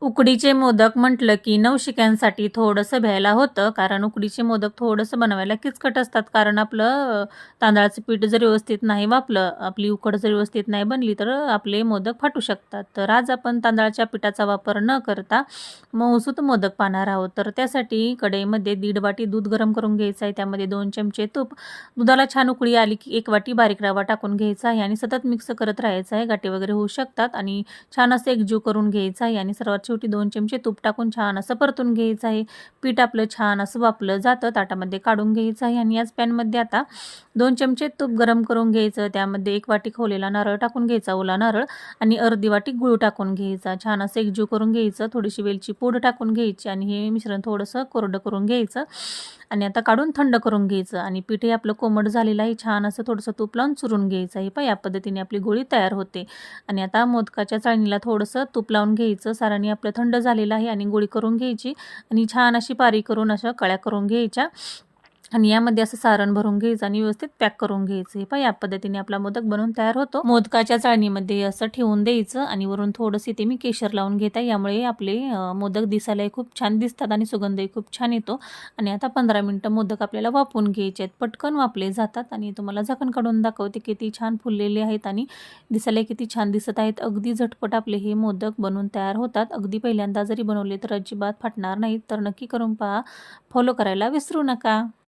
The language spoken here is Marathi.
उकडीचे मोदक म्हटलं की नवशिक्यांसाठी थोडंसं भ्यायला होतं, कारण उकडीचे मोदक थोडंसं बनवायला किचकट असतात. कारण आपलं तांदळाचं पीठ जर व्यवस्थित नाही वापलं, आपली उकड जर व्यवस्थित नाही बनली, तर आपले मोदक फाटू शकतात. तर आज आपण तांदळाच्या पिठाचा वापर न करता मऊसूत मोदक पाहणार आहोत. तर त्यासाठी कढईमध्ये 1.5 वाटी दूध गरम करून घ्यायचं आहे. त्यामध्ये 2 चमचे तूप. दुधाला छान उकळी आली की 1 वाटी बारीक रवा टाकून घ्यायचा आहे आणि सतत मिक्स करत राहायचं आहे. गाठी वगैरे होऊ शकतात आणि छान असं एकजीव करून घ्यायचं आहे आणि सर्वात शेवटी 2 चमचे तूप टाकून छान असं परतून घ्यायचं आहे. पीठ आपलं छान असं वाफलं जातं. ताटामध्ये काढून घ्यायचं आहे आणि याच पॅनमध्ये आता 2 चमचे तूप गरम करून घ्यायचं. त्यामध्ये 1 वाटी खवलेला नारळ टाकून घ्यायचा, ओला नारळ, आणि अर्धी वाटी गूळ टाकून घ्यायचा. छान असं एकजीव करून घ्यायचं. थोडीशी वेलची पूड टाकून घ्यायची आणि हे मिश्रण थोडंसं कोरडं करून घ्यायचं आणि आता काढून थंड करून घ्यायचं आणि पीठ हे आपलं कोमट झालेलं आहे. छान असं थोडंसं तूप लावून चुरून घ्यायचं आहे. पहा, या पद्धतीने आपली गोळी तयार होते. आणि आता मोदकाच्या चाळणीला थोडंसं तूप लावून घ्यायचं. सारणी आपलं थंड झालेलं आहे आणि गोळी करून घ्यायची आणि छान अशी पारी करून अशा कळ्या करून घ्यायच्या आणि यामध्ये असं सारण भरून घ्यायचं आणि व्यवस्थित पॅक करून घ्यायचं. पहा, या पद्धतीने आपला मोदक बनवून तयार होतो. मोदकाच्या चाळणीमध्ये असं ठेवून द्यायचं आणि वरून थोडंसं इथे मी केशर लावून घेत आहे. यामुळे आपले मोदक दिसायलाही खूप छान दिसतात आणि सुगंधही खूप छान येतो. आणि आता 15 मिनिटं मोदक आपल्याला वाफवून घ्यायचे आहेत. पटकन वाफले जातात आणि तुम्हाला झाकण काढून दाखवते किती छान फुललेले आहेत आणि दिसायला किती छान दिसत आहेत. अगदी झटपट आपले हे मोदक बनवून तयार होतात. अगदी पहिल्यांदा जरी बनवले तर अजिबात फाटणार नाहीत. तर नक्की करून पहा. फॉलो करायला विसरू नका.